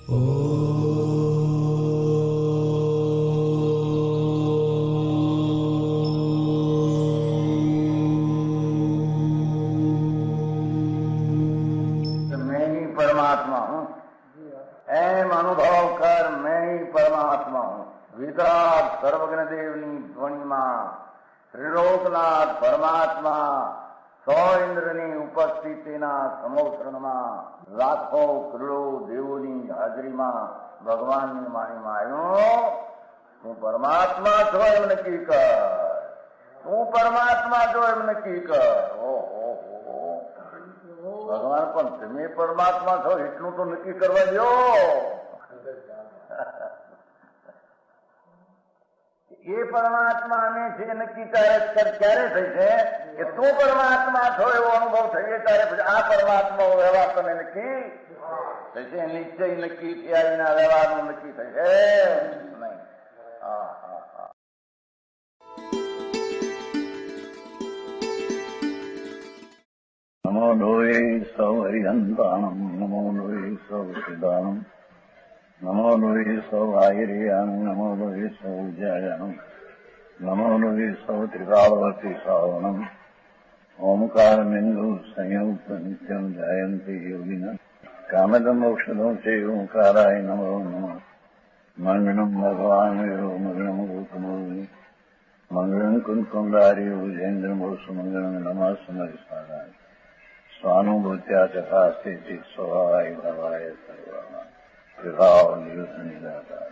मैं ही परमात्मा हूँ, एम अनुभव कर मैं ही परमात्मा हूँ। वितराग सर्वज्ञ देवनी ध्वनिमा त्रिलोकनाथ परमात्मा सौ इंद्રની ઉપસ્થિતિના સમોત્રણમાં લાખો કરોડો દેવોની હાજરીમાં ભગવાનની વાણીમાં આવ્યો, તું પરમાત્મા છો એમ નક્કી કર, તું પરમાત્મા છો એમ નક્કી કર. ઓહો, ભગવાન પણ તમે પરમાત્મા છો એટલું તો નક્કી કરવા દો. એ પરમાત્મા અમે છે નક્કી ક્યારે થઈ છે કે તું પરમાત્મા છો એવો અનુભવ થઈએ ત્યારે પછી આ પરમાત્મા વ્યવહાર તમે નક્કી થશે. નિશ્ચય નક્કી થયા વિના વ્યવહારનું નક્કી થશે નહીં. નમો લોહે સૌ હરિહંતાણમ, નમો લોહે સૌ સિદ્ધાણમ, નમો લોહે સૌ આયર્યાણમ, નમો લોહે સૌ જયાણમ, નમો લોહે સૌ ત્રિકાળવતી શ્રાવણમ. ઓમકારમિંદુ સંયુક્ત નિત્યમ જાયંતિ યોગિના કામદમોક્ષદો છે ઓંકારાય નમો નમઃ. મંગળમ ભગવાન મંગળમ ગૌતમોર્મિ મંગળમ કુંકુંડારી ભુજેન્દ્રમોષ મંગળમ નમઃ સમરિસારાય સ્વાનુભૂત્યા ચકાસ્તે સ્વભાવાય ભવાય સર્વા વિભાવ નિયુત નિરાકાર.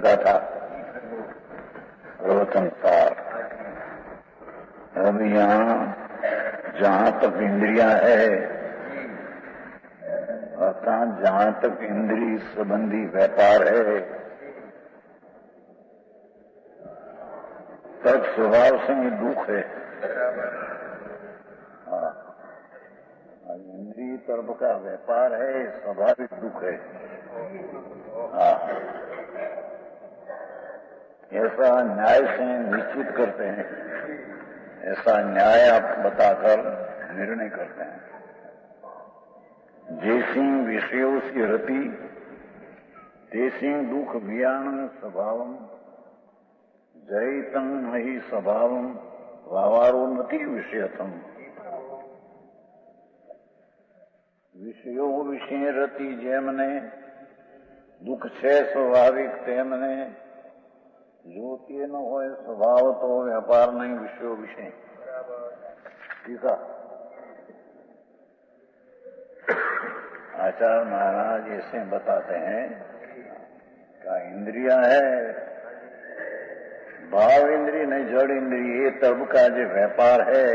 दाता प्रवचन सार. अब यहाँ जहाँ तक इंद्रियां है अर्थात जहाँ तक इंद्रिय संबंधी व्यापार है तब स्वभाव से ही दुख है. इंद्रिय तरफ का व्यापार है, स्वाभाविक दुख है. ऐसा न्याय से निश्चित करते हैं, ऐसा न्याय आप बताकर निर्णय करते हैं. जैसी विषयों की रति तैसी दुख वियाण स्वभावम जयतं मही स्वभावम वावारोन्नति विषयतम. વિષયો વિશે રતિ જેમને દુઃખ છે સ્વાભાવિક તેમને જો તે ન હોય સ્વભાવ તો વ્યાપાર નહીં વિષયો વિશે. ટીકા आचार्य महाराज ऐसे बताते हैं का इंद्रिया है, भाव इंद्रिय नहीं जड़ इंद्रिय, ये तब का जो व्यापार है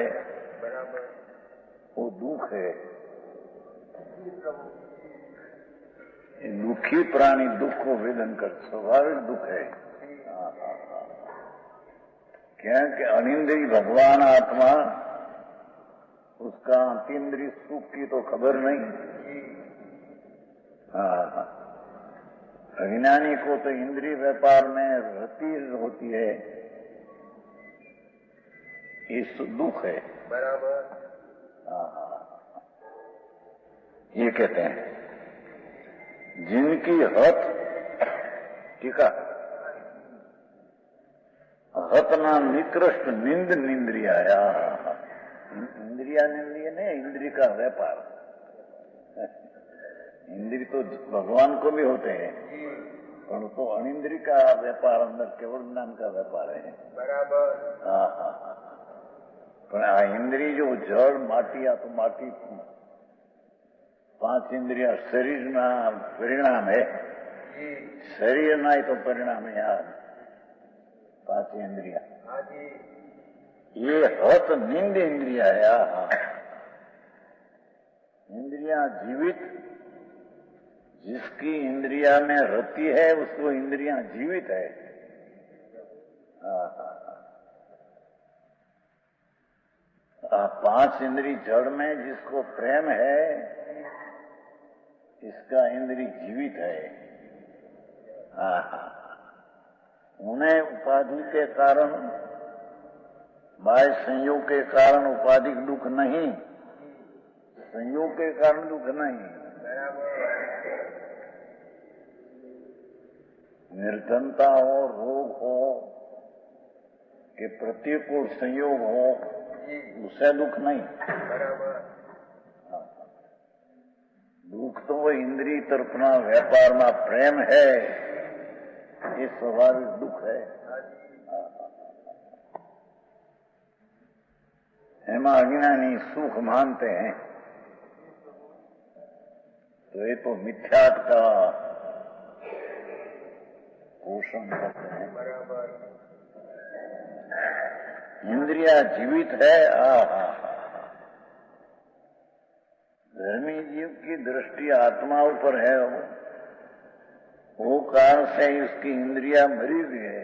वो दुख है. दुखी प्राणी दुख को वेदन कर स्वाभाविक दुख है. क्या कि अनिंद्रिय भगवान आत्मा उसका अतीन्द्रिय सुख की तो खबर नहीं. अज्ञानी को तो इंद्रिय व्यापार में रति होती है, ये दुख है. बराबर. ये कहते हैं जिनकी हत टीका हत ना निकृष्ट निंद निंद्रिया. इंद्रिया निंद्रिय नहीं, इंद्रिय का व्यापार. इंद्रिय तो भगवान को भी होते हैं पर तो अनिंद्रिय का व्यापार अंदर केवल ज्ञान का व्यापार है. बराबर. पर आ इंद्रिय जो जड़ माटी आ तो माटी 5 इंद्रिया शरीर ना परिणाम है, शरीर ना ही तो परिणाम है यार 5 इंद्रिया. ये हत निंद इंद्रिया है. इंद्रिया जीवित, जिसकी इंद्रिया में रति है उसको इंद्रिया जीवित है. 5 इंद्रिय जड़ में जिसको प्रेम है इसका इंद्रिय जीवित है. उन्हें उपाधि के कारण, बाह्य संयोग के कारण उपाधिक दुख नहीं, संयोग के कारण दुख नहीं। निर्धनता हो, रोग हो कि प्रतिकूल संयोग हो, उससे दुख नहीं। दुख तो वो इंद्रिय तरफना व्यापार में प्रेम है, ये स्वाभाविक दुख है। एमा अज्ञानी सुख मानते हैं तो ये तो मिथ्यात का पोषण करते हैं। इंद्रिया जीवित है। धर्मी जीव की दृष्टि आत्मा ऊपर है, वो कारण से उसकी इंद्रिया मरी हुई है।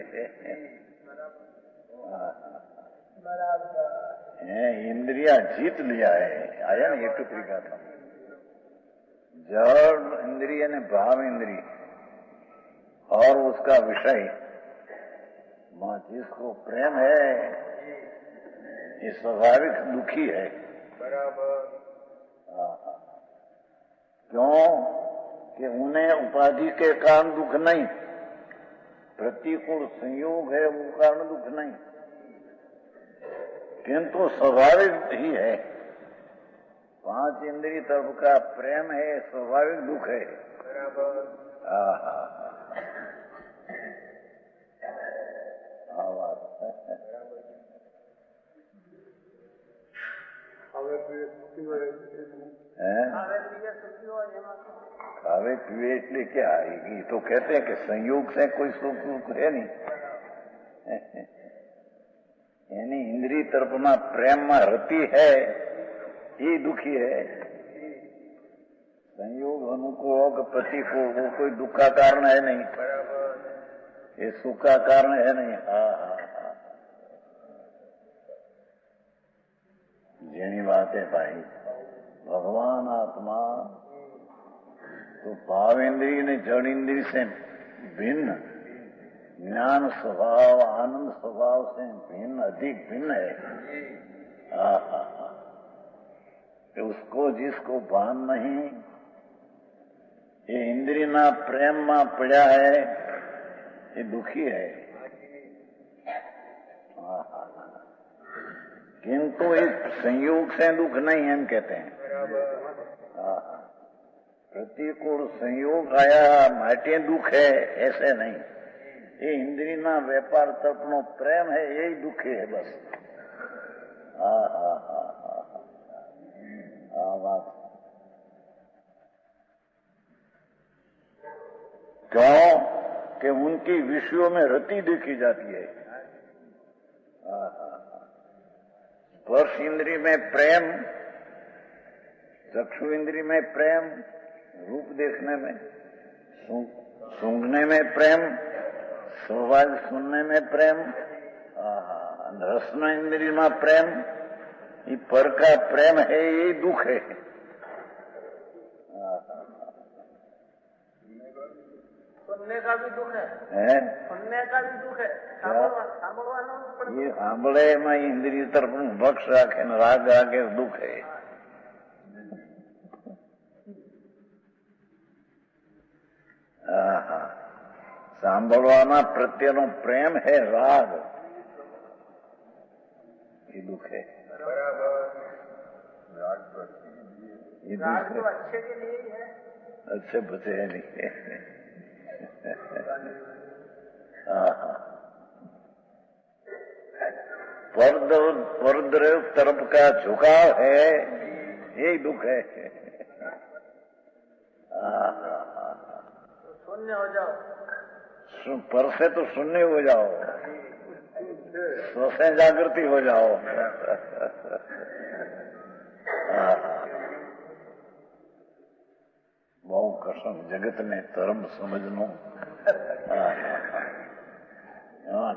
इंद्रिया जीत लिया है। आया ना एक तरीका था। जड़ इंद्रिय ने भाव इंद्रिय और उसका विषय मां जिसको प्रेम है, ये स्वाभाविक दुखी है। क्यों कि उन्हें उपाधि के कारण दुख नहीं, प्रतिकूल संयोग है वो कारण दुख नहीं, किंतु स्वाभाविक ही है। पांच इंद्रिय तरफ का प्रेम है, स्वाभाविक दुख है। खावे पीवे એટલે क्या आएगी? तो कहते हैं कि संयोग से कोई सुख दुख है नहीं। यानी इंद्रिय तरफना प्रेम में रति है, ये दुखी है। संयोग अनुकूल हो कि प्रतिकूल, वो कोई दुख का कारण है नहीं, ये सुख का कारण है नहीं। જેની વાત है भाई, भगवान आत्मा तो भाव इंद्रिय ने जड़ इंद्रिय से भिन्न, ज्ञान स्वभाव आनंद स्वभाव से भिन्न, अधिक भिन्न है। तो उसको जिसको भान नहीं, ये इंद्रिय ना प्रेम में पड़ा है, ये दुखी है। किंतु इस संयोग से दुख नहीं, हम कहते हैं। प्रतिकूल संयोग आया माटे दुख है, ऐसे नहीं। ये इंद्रिय ना व्यापार तरफनो प्रेम है, यही दुख है बस। बात क्यों कि उनकी विषयों में रति देखी जाती है। स्पर्श इंद्रिय में प्रेम, चक्षु इंद्रिय में प्रेम, रूप देखने में, सूंघने में प्रेम, स्वाद सुनने में प्रेम, रसना इंद्रिय में प्रेम, ये पर का प्रेम है, ये दुख है। सुनने का भी दुख है, सुनने का भी दुख है। ये सांभळे में इंद्रिय तरफ भक्ष राखे राग राखे दुख है। सांभळवाना प्रत्ययનો प्रेम है, राग, ये दुख है। ये राग तो अच्छे के लिए ही है, अच्छे बचे है नहीं। परद्रव तरफ का झुकाव है, यही दुख है। शून्य हो जाओ, पर से तो शून्य हो जाओ, स्व से जागृति हो जाओ। बहु कसम जगत ने धर्म समझनो।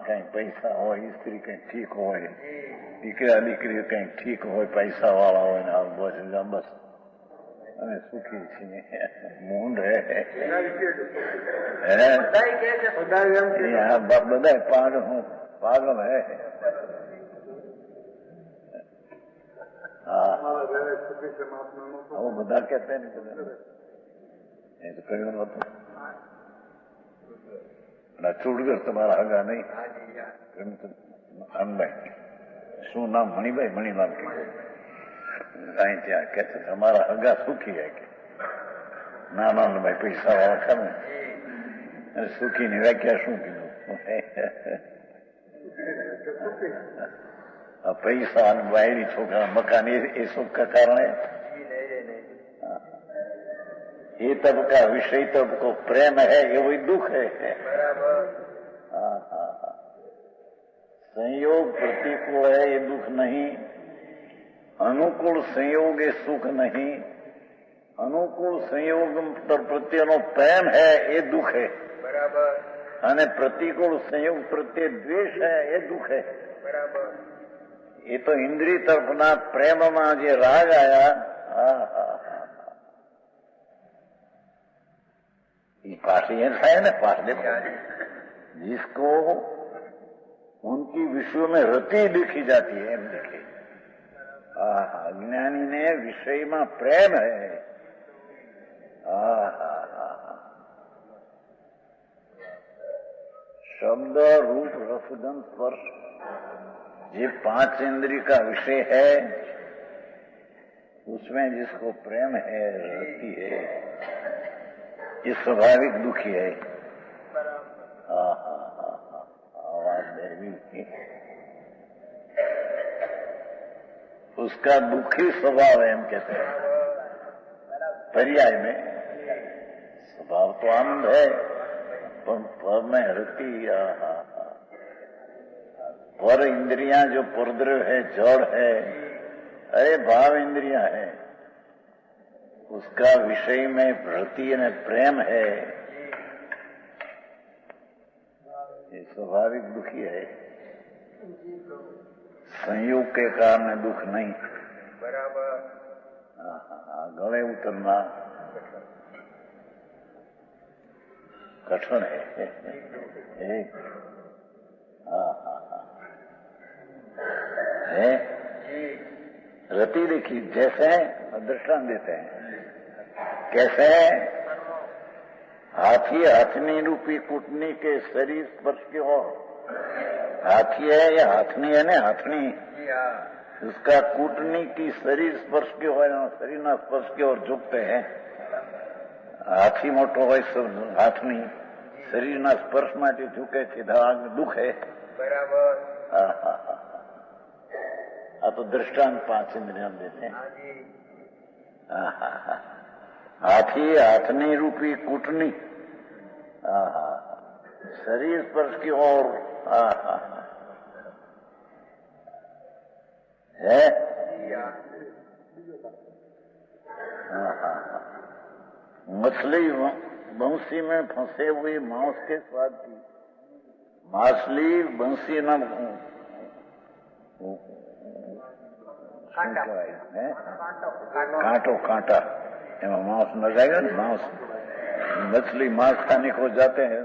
कहीं पैसा हो, स्त्री कहीं ठीक हो, दीकरा दीकरी कहीं ठीक हो, पैसा वाला हो, बस અમે સુખી છીએ. મૂંડ હે બધાય કહે છે બધાય એમ કે બધા પાગલ હે. હા આવું બધા કહેતા ને એ તો કહ્યું નતું. ચૂડગર તમારા હગા નહીં. અનભાઈ શું નામ? મણિભાઈ, મણિલાલ અહીં ત્યાં કે છે તમારા હગા સુખી હે કે ના ભાઈ પૈસા વાળા ખરું. અને સુખીની વ્યાખ્યા શું કીધું? પૈસા અને વાયડી છોકરા મકાન એ સુખ का कारण है. ये तबका विषय तबको प्रेम है ये वही दुख है. संयोग प्रतिकूल है ये दुख नहीं. अनुकूल संयोग ये सुख नहीं. अनुकूल संयोग प्रत्येનો प्रेम है ये दुख है. અને પ્રતિકૂળ સંયોગ પ્રત્યે દ્વેષ है ये दुख है. એ તો ઇન્દ્રિય તરફના પ્રેમમાં જે રાગ આયા ये पाठ ये है ना. पाठ देखो जिसको उनकी विषयों में रति दिखी जाती है एम देखे. अज्ञानी ने विषय में प्रेम है. शब्द रूप रसगंध स्पर्श ये 5 इंद्रिय का विषय है उसमें जिसको प्रेम है रति है ये स्वाभाविक दुखी है. आवाज देवी की उसका दुखी स्वभाव है हम कहते हैं. पर्याय में स्वभाव तो आनंद है पर में रति पर इंद्रियां जो परद्रव्य है जड़ है अरे भाव इंद्रियां है उसका विषय में रति और प्रेम है ये स्वाभाविक दुखी है. संयोग के कारण दुख नहीं. બરાબર. गले उतरना कठिन है. रति देखी जैसे दृष्टांत देते हैं कैसे हाथी हाथनी रूपी कुटनी के शरीर स्पर्श की ओर. हाथी है या हाथनी है ना हाथनी उसका कूटनी की शरीर स्पर्श की ओर शरीर ना स्पर्श की ओर झुकते हैं. हाथी मोटो હોય હાથની શરીરના સ્પર્શ માટે ઝુકે છે દુઃખ है. બરાબર. આ તો દૃષ્ટાંત 5 इंद्रियों देते हैं. हाथी हाथनी रूपी कूटनी शरीर स्पर्श की ओर है. मछली बंसी में फंसे हुए मांस के स्वाद की. माछली बंसी न कांटो कांटा एवं मांस न जाएगा ना. मांस मछली मांस खाने को जाते हैं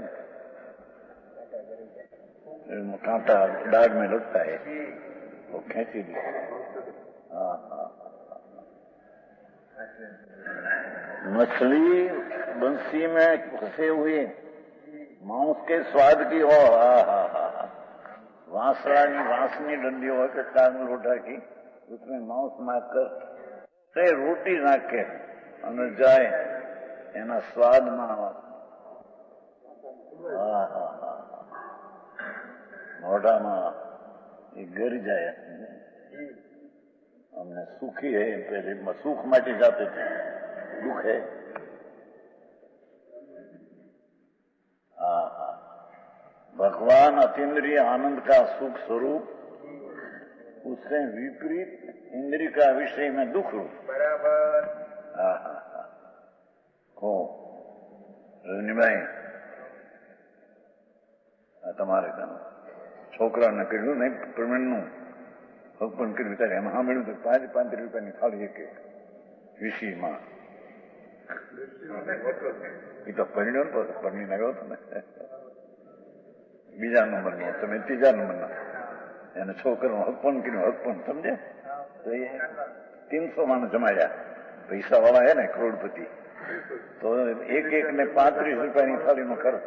कांटा दाग में लगता है वो खींची ली. मछली बंसी में फंसे हुए मांस के स्वाद की हो. वांसनी डंडी हो के टांग लोटा की उसमें मांस नाखकर रोटी नाखे અને જાય એના સ્વાદમાં મોઢામાં એ ગરી જાય. हमने सुखी है पहले सुख माटी जाते थे दुख है. भगवान अतीन्द्रिय आनंद का सुख स्वरूप उससे विपरीत इंद्रिय का विषय में दुख रूप. બરાબર. को રજનીભાઈ તમારે છોકરાને કર્યું નહીં પ્રવીણનું ભગવાન કર્યું ત્યારે એમાં સાંભળ્યું તો 5 રૂપિયાની થાળી એક વીસીમાં એ તો પરિણ્યો ને પરણી નાખ્યો હતો ને, બીજા નંબરનો, તમે ત્રીજા નંબરના. એને છોકરાનો હક પણ કર્યો, હક પણ સમજે. તો એ 300 માણસ જમાડ્યા, પૈસા વાળા હે ને કરોડપતિ. તો એક ને 35 રૂપિયાની થાળીનો ખર્ચ,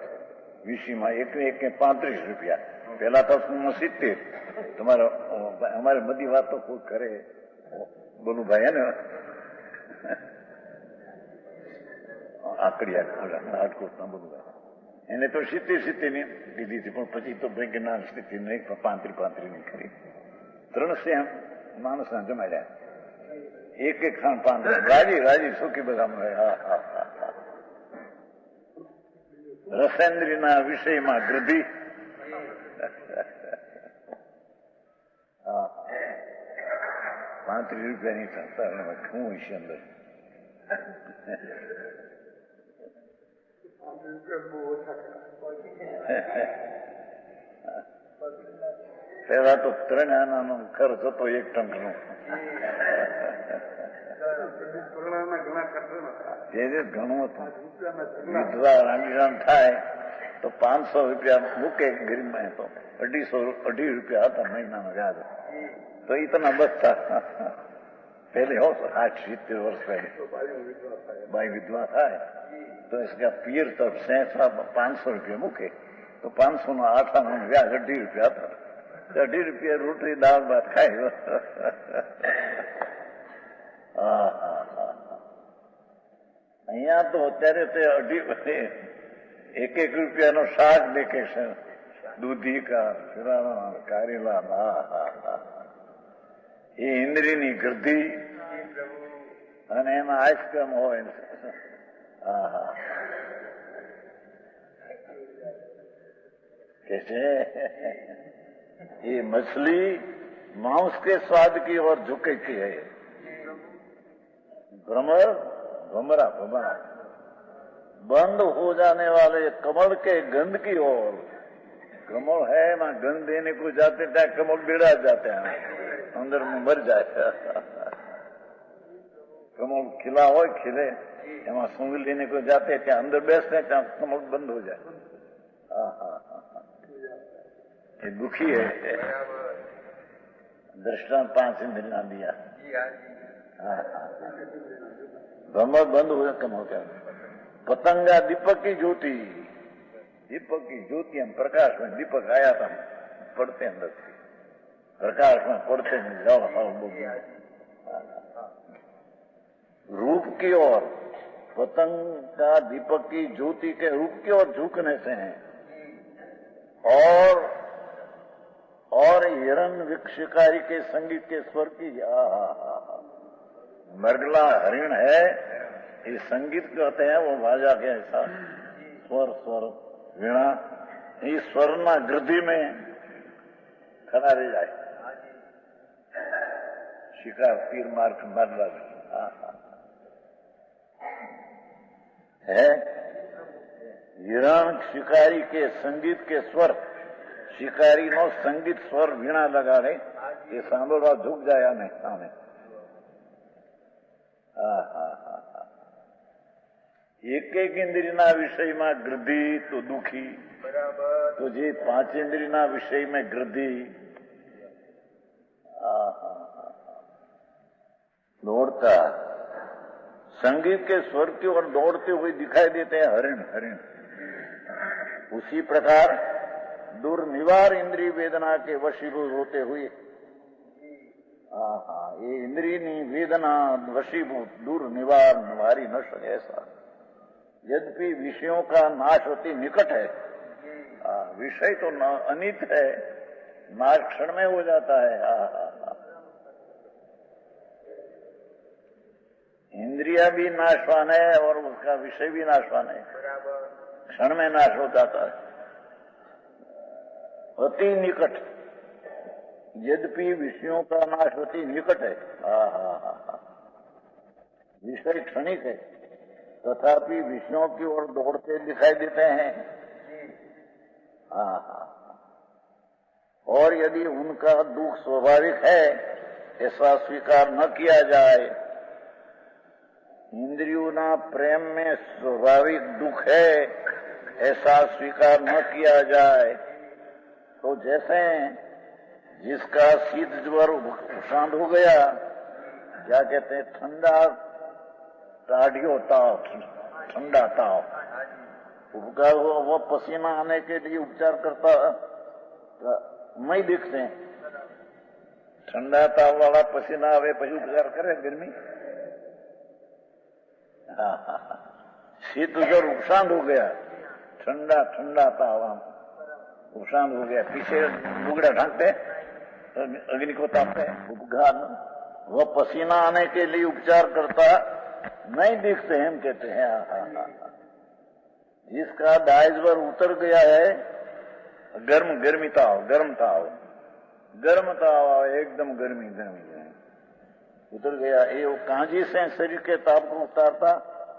વીસીમાં એક ને 35 રૂપિયા. પેલા તો 70. તમારે અમારે બધી વાતો કોઈ કરે, બોલુભાઈ હે ને આકડિયા રાજકોટના બોલુભાઈ, એને તો 70 ની દીધી હતી, પણ પછી તો ભાઈ કે ના 70 નહીં, 35 ની ખરી. 300 માણસના જમાડ્યા, એક ખાણ 5 રાજી સુખી બધા. રસેન્દ્રના વિષયમાં ગૃધિ. 35 રૂપિયાની સંસ્થા શું હશે અંદર? પેલા તો 3 આનાનો ખર્ચ હતો 1 ટંકનો. ઘણું હતું. વિધવા રાંડીરામ થાય તો 500 રૂપિયા મૂકે ગરીબમાં, તો 250 રૂપિયા હતા મહિનાનો વ્યાજ. તો એ તને બચતા. પહેલે 60-70 વર્ષ પહેલે બાઈ વિધવા થાય તો પિયર તરફ 500 રૂપિયા મૂકે, તો 500 નો 8 આનાનું વ્યાજ 2.5 રૂપિયા હતા. 2.5 રૂપિયા રોટલી દાળ ભાત ખાય. અહીંયા તો અત્યારે તે 1 રૂપિયાનો શાક દેખે છે, દૂધી કા શિરાણા કારેલા. એ ઇન્દ્રિયની ગૃદ્ધિ અને એમાં આઈસ્ક્રીમ હોય. કે છે ये मछली मांस के स्वाद की ओर झुकेती है. भमरा बंद हो जाने वाले कमल के गंध की ओर. कमल है ना, गंध देने को जाते हैं, कमल बिड़ा जाते हैं, अंदर में मर जाए. कमल खिला हो खिले, એમાં સૂંઘ લેને કોઈ જાતે ત્યાં અંદર બેસને ત્યાં કમળ બંધ હો જાય. ये दुखी है. दृष्टांत 5 इंद्रियां दिया. भ्रमर बंद हुए कमल क्या. पतंगा दीपक की ज्योति, दीपक की ज्योति हम प्रकाश में, दीपक आया था पढ़ते अंदर से, प्रकाश में पढ़ते जाओ. रूप की ओर, पतंग का दीपक की ज्योति के रूप की ओर झुकने से है. और हिरण शिकारी के संगीत के स्वर की. मरगला हरिण है, ये संगीत कहते हैं, वो बाजा के ऐसा स्वर वीणा, इस स्वरना गृद्धि में खड़ा रह जाए. शिकार तीर मार है. हिरण शिकारी के संगीत के स्वर, शिकारी नो संगीत स्वर वीणा लगाड़े, ये सांभळवा झुक जाया ने सामे. एक इंद्रियना विषय में गृद्धि तो दुखी, तो जे 5 इंद्रियना विषय में गृद्धि दौड़ता, संगीत के स्वर की ओर दौड़ते हुए दिखाई देते हैं हरिण. उसी प्रकार दुर्निवार इंद्रिय वेदना के वशीभूत होते हुए, ये इंद्रियनी वेदना वशीभूत दूर निवार निवारी न सके ऐसा. यद्यपि विषयों का नाश अति निकट है, विषय तो अनित है, नाश क्षण में हो जाता है. इंद्रिया भी नाशवान है और उसका विषय भी नाशवान है, क्षण में नाश हो जाता है. अति निकट, यद्यपि विषयों का नाश अति निकट है, विषय क्षणिक है, तथापि विषयों की ओर दौड़ते दिखाई देते हैं. और यदि उनका दुख स्वाभाविक है, ऐसा स्वीकार न किया जाए इंद्रियों प्रेम में स्वाभाविक दुख है ऐसा स्वीकार न किया जाए तो जैसे जिसका शीत ज्वर शांत हो गया, क्या कहते हैं, ठंडा टाढ़ियो ताव, ठंडा ताव, उसका वो पसीना आने के लिए उपचार करता नहीं दिखते। ठंडा ताव वाला पसीना आवे પછી उपचार करे गर्मी। शीत ज्वर उपशांत हो गया, ठंडा ठंडा ताव उपशांत हो गया, पीछे लुगड़ा ढांकते अग्नि को तापते उपघात, वह पसीना आने के लिए उपचार करता नहीं दिखते हैं, हम कहते हैं। जिसका दायज्वर उतर गया है, गर्मी ताव, गर्म ताव एकदम गर्मी उतर गया, ये वो कांजी से शरीर के ताप को उतारता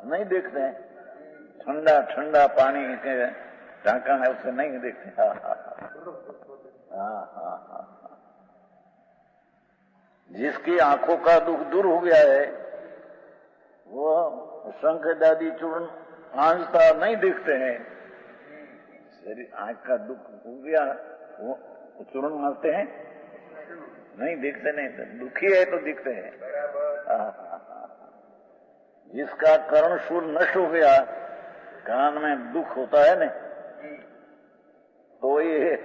नहीं देखते हैं। ठंडा ठंडा पानी के ढांका है उसे नहीं देखते। जिसकी आंखों का दुख दूर हो गया है, वो शंख दादी चूर्ण आंचता नहीं दिखते हैं। शरीर आंख का दुख हो गया, वो चूर्ण मारते हैं नहीं दिखते, नहीं दुखी है तो दिखते हैं। जिसका कर्ण शूल नष्ट हो गया, कान में दुख होता है न, तो ये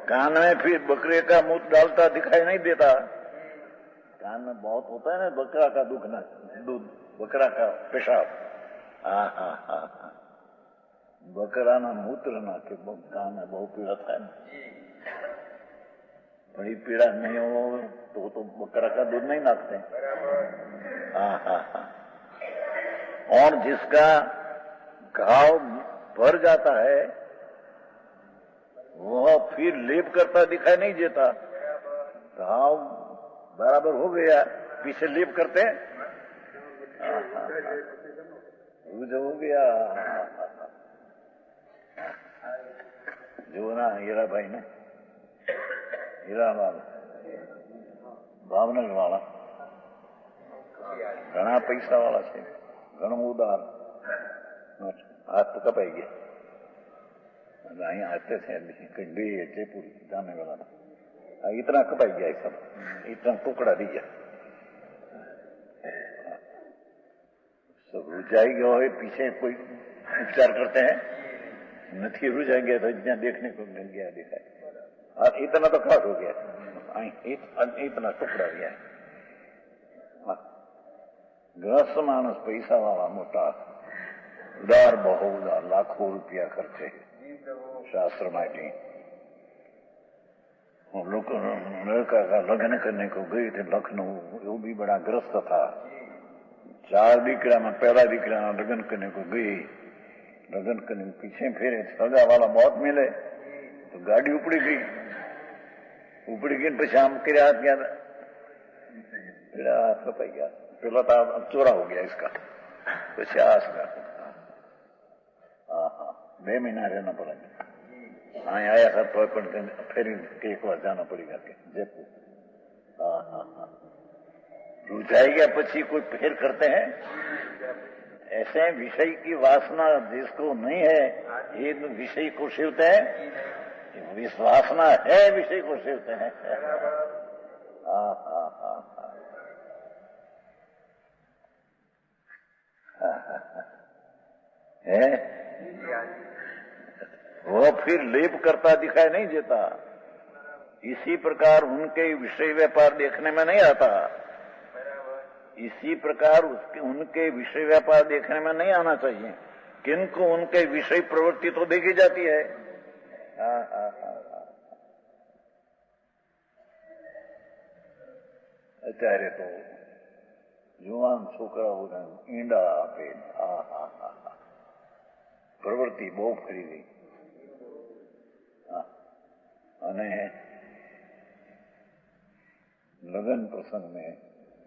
कान में फिर बकरे का मुंह डालता दिखाई नहीं देता। कान में बहुत होता है ना बकरा का दुख ना, दूध बकरा का पेशाब, बकरा ना मूत्र ना के कान में बहुत पीड़ा था। बड़ी पीड़ा नहीं हो तो बकरा का दूध नहीं नाखते। और जिसका घाव भर जाता है, वह फिर लेप करता दिखाई नहीं देता। घाव बराबर हो गया, पीछे लेप करते जो हो गया। जो ना हीरा भाई ने, हीरालाल भावनगर वाला घना पैसा वाला છે, ઘણું ઉદાર, હાથ તો કપાઈ ગયા। અહીંયા हंसते थे गई है जयपुर जाने वाला था, इतना कपाई गया सब, इतना टुकड़ा दिया सब रुझाई गया है। पीछे कोई उपचार करते हैं नहीं रुझा गया तो इतना देखने को मिल गया दिखाई, और इतना तो खास हो गया, इतना टुकड़ा गया है। ग्रस्त मानस पैसा वाला मोटा उदार, बहु उदार, लाखों रुपया खर्चे शास्त्र माटी। लड़का का लग्न करने को गई थे लखनऊ, वो भी बड़ा ग्रस्त था। 4 दीकरा में पहला दीकरा लग्न करने को गई, लग्न करने पीछे फिरे, सगा वाला बहुत मिले तो गाड़ी उपड़ी गई પછી આમ કર્યા ત્યાં કપાઈ ગયા, પેલો તો ચોરા हो गया इसका। પછી આ 2 महीना रहना पड़ेगा। हाँ आया था तो फिर एक बार जाना पड़ेगा जयपुर। रुझाई गया पची कोई फिर करते हैं ऐसे विषय की वासना जिसको नहीं है, ये विषय को सेवते हैं, वासना है विषय को सेवते हैं। है वो फिर लेप करता दिखाई नहीं देता। इसी प्रकार उनके विषय व्यापार देखने में नहीं आता, इसी प्रकार उनके विषय व्यापार देखने में नहीं आना चाहिए, किनको उनके विषय प्रवृत्ति तो देखी जाती है। અત્યારે તો યુવાન છોકરાઓને ઈંડા આપે, પ્રવૃત્તિ બહુ ફરી ગઈ। અને લગ્ન પ્રસંગ में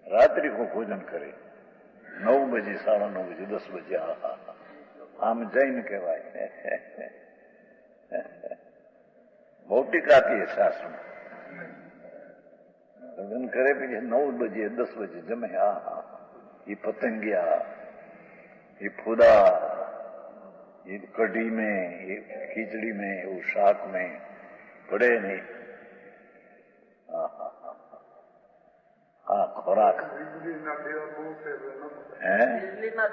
रात्रि को भोजन करे, 9 बजे, 9:30 बजे, 10 बजे, आम जैन कहवाय। बहुत टीकाती है शास्त्र में। लग्न करे पीछे 9 बजे 10 बजे जमे, ये पतंगिया, ये फुदा, ये कढ़ी में, ये खिचड़ी में, वो शाक में પડે નહીં. હા ખોરાક હે વીજળીના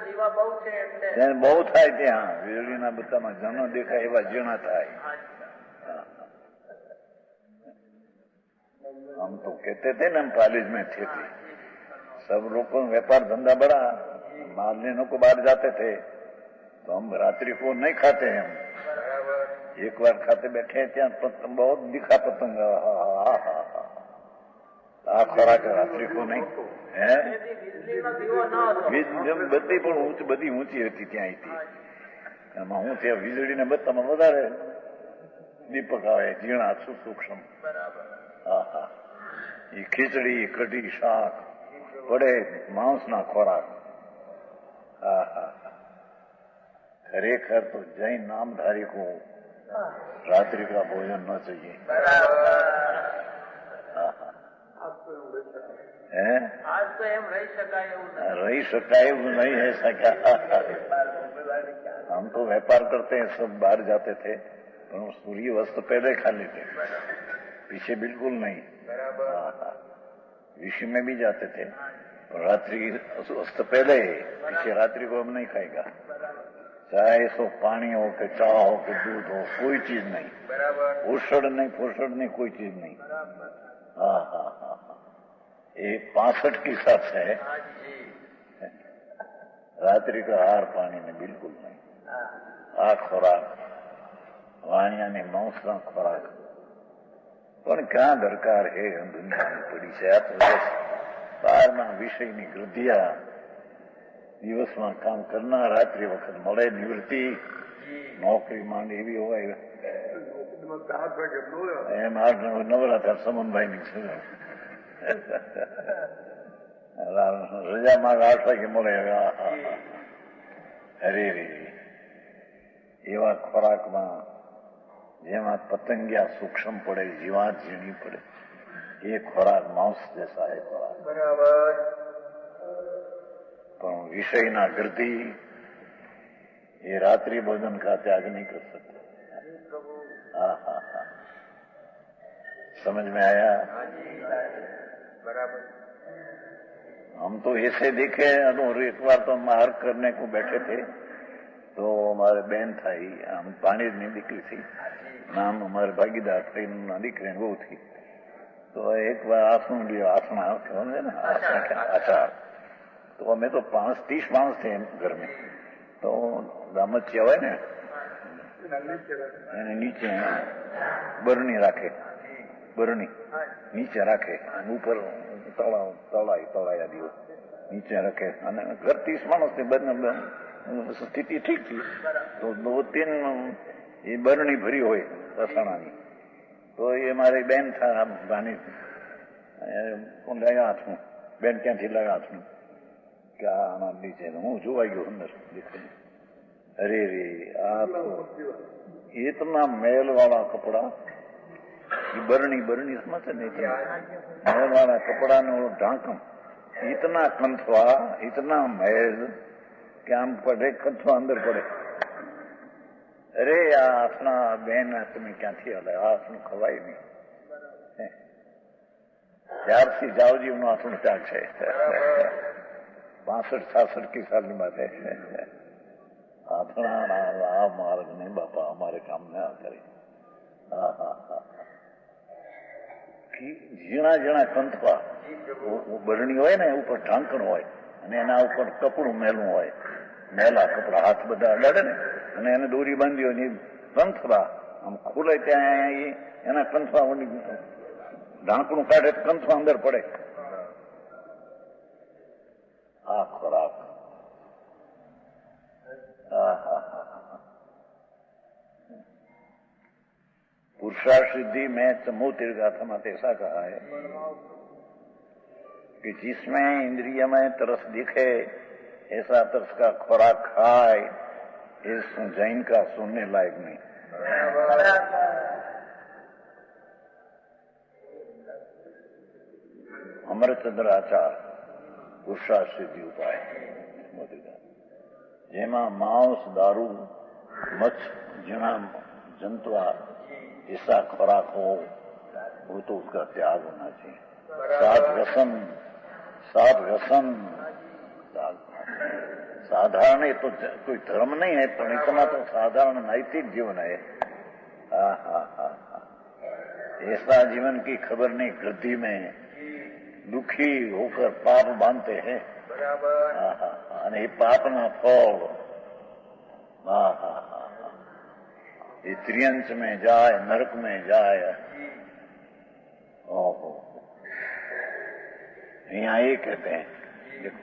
દીવા બહુ છે એટલે ત્યાં બહુ થાય, ત્યાં વીજળીના બધામાં જનો દેખાય એવા ઝીણા થાય. हम तो कहते थे ना, हम कॉलेज में थे, सब लोग को व्यापार धंधा बड़ा, माल लेने को बाहर जाते थे, तो हम रात्रि को नहीं खाते हैं. हम एक बार खाते बैठे ત્યાં पतंग बहुत दिखा पतंग, આ ખોરાક રાત્રિ को નહીં. હે વીજળીનો દીવો ન હતો. બધી પણ બધી ઊંચી હતી ત્યાં હતી. એમાં હું ત્યાં વીજળીને બધામાં વધારે દીપક આવે, ઝીણા સૂક્ષ્મ. આહા, એ ખીચડી, કઢી, શાક પડે, માંસના ખોરાક. આહા, ખરેખર તો જૈन नामधारी को रात्रि का भोजन न चाहिए. है આજ તો એમ રહી શકાય એવું નથી. रही शकाय नहीं है सका. हम तो व्यापार करते हैं, सब बाहर जाते थे, पर सूर्य वस्त्र पहले खा लेते, पीछे बिल्कुल नहीं. विषय में भी जाते थे, पर रात्रि वस्त्र पहले, पीछे रात्रि को हम नहीं खाएगा. चाहे सो पानी हो के चा हो के दूध हो, कोई चीज नहीं. पोषण नहीं, कोई चीज नहीं. हाँ हाँ हाँ, ये 65 की साथ है. रात्रि का आहार पानी में बिल्कुल नहीं. આ ખોરાક વાણિયાની માંસના ખોરાક પણ ક્યાં દરકાર હે દુનિયાની પડી છે. આ તો બસ બહારના વિષયની ગૃધિયા. દિવસમાં કામ કરનાર, રાત્રિ વખત મળે નિવૃત્તિ, નોકરી માંડ એવી હોય એમ. નવરાત્ર સમનભાઈની છે, રજા માંગ 8 વાગે મળે. અરે રે, એવા ખોરાકમાં જેમાં પતંગિયા સૂક્ષ્મ પડે, જીવાત ઝીણી પડે, એ ખોરાક માંસ જૈસા હે ખોરાક. પણ વિષયના ગર્દી એ રાત્રિ ભોજન का त्याग नहीं कर सकते. हाँ हाँ हाँ, समझ में आया? हम तो ऐसे देखे, और एक बार तो हम आहार करने को बैठे थे, तो हमारे बहन था ही, हम पानी नहीं दिखी थी, नाम हमारे भागीदार थे, दिखने वो थी. तो एक बार आसन लिया, आसन समझे ना, आचार. तो हमें तो 30 माणस थे घर में. तो दामचिया હોય ને એને નીચે બરણી રાખે, બરણી નીચે રાખે, ઉપર તળાયા દીવો નીચે રાખે. અને ઘર 30 માણસ थे, બંને સ્થિતિ ઠીક थी. तो 2-3 એ બરણી ભરી હોય રસાણાની. તો એ મારી બેન था ભાની, કોણ લાવ્યા હાથમાં, બેન ક્યાંથી લાવ્યા હાથમાં કે આના નીચે. હું જોવાઈ ગયો અંદર દેખાય. અરે રે, આ તો इतना मैल वाला कपड़ा, बरनी समझते नहीं, मैल वाला कपड़ा ने वो ढांकन इतना कंथवा, इतना मैल कि आम पड़े कंथवा अंदर पड़े. अरे आ अपना बहन तुम्हें क्या थी हले, आपने खवाई नहीं. ત્યારથી જાવજીવનો આપણું ત્યાગ છે. 65-66 की साल ની बात है. આપણા આ માર્ગ નહીં બાપા, અમારે કામ ના કરે. ઝીણા ઝીણા કંથવા બરણી હોય ને, ઉપર ઢાંકણ હોય અને એના ઉપર કપડું મેલું હોય, મેલા કપડા, હાથ બધા અડાડે ને, અને એને દોરી બાંધી હોય, કંથવા આમ ખુલે ત્યાં એના કંથવા ઢાંકણું કાઢે, કંથવા અંદર પડે. આ ખોરાક पुरुषार्थ सिद्धि में चमोतिर गाथा में ऐसा कहा है कि जिसमें इंद्रिय में तरस दिखे ऐसा तरस का खुराक खाए, इस जैन का सुनने लायक नहीं. अमरचंद्र आचार्य પુરુષાર્થ સિદ્ધિ ઉપાય જેમાં માંસ દારૂ मच्छ जना जंतुआ ऐसा खुराक हो वो तो उसका त्याग होना चाहिए। सात व्यसन साधारण ये तो कोई धर्म नहीं है, पर इतना तो साधारण नैतिक जीवन है। ऐसा जीवन की खबर नहीं, गद्दी में दुखी होकर पाप बांधते हैं। અને એ પાપના ફળ ये त्रियंश में जाए, नरक में जाए। ओहो, यहाँ ये कहते हैं देखो,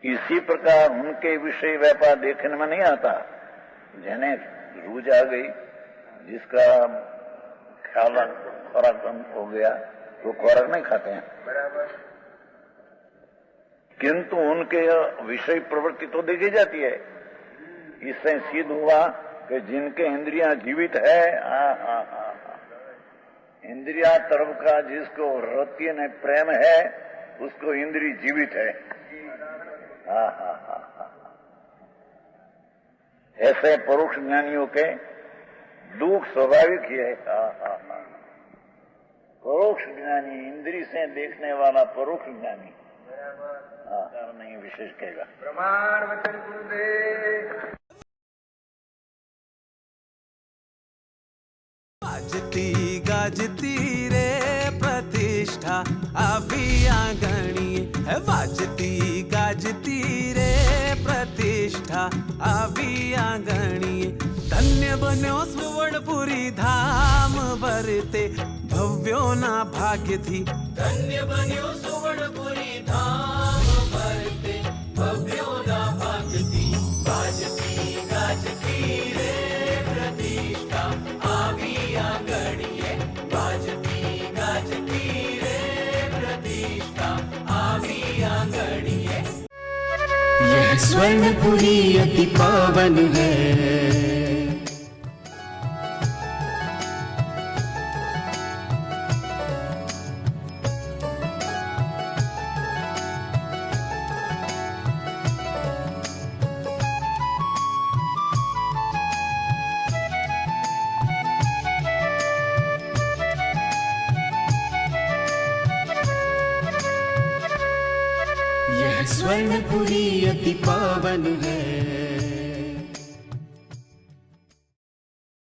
इसी प्रकार उनके विषय व्यापार देखने में नहीं आता। जिन्हें रूज आ गई, जिसका ख्याल खुराक हो गया, वो खुराक नहीं खाते हैं। किंतु उनके विषय प्रवृत्ति तो देखी जाती है। इससे सिद्ध हुआ कि जिनके इंद्रियां जीवित है, इंद्रिया तरफ का जिसको रति ने प्रेम है, उसको इंद्रिय जीवित है। ऐसे परोक्ष ज्ञानियों के दुख स्वाभाविक ही है। परोक्ष ज्ञानी, इंद्रिय से देखने वाला परोक्ष ज्ञानी नहीं विशेष कहेगा। प्रमाण वचन गुरुदेव। गाजती गाजती रे प्रतिष्ठा अभी आंगणी है, वाजती गाजती रे प्रतिष्ठा अभी आंगणी। धन्य बन्यो सुवर्णपुरी धाम भरते भव्यो ना भाग्य थी। धन्य बन्यो सुवर्णपुरी धाम भरते भव्यो ना भाग्य थी। गाजती गाजती रे प्रतिष्ठा आवी आंगणीए, गाजती गाजती रे प्रतिष्ठा आवी आंगणीए। यह स्वर्णपुरी अति पावन है, यह स्वर्णपुरी अति पावन है।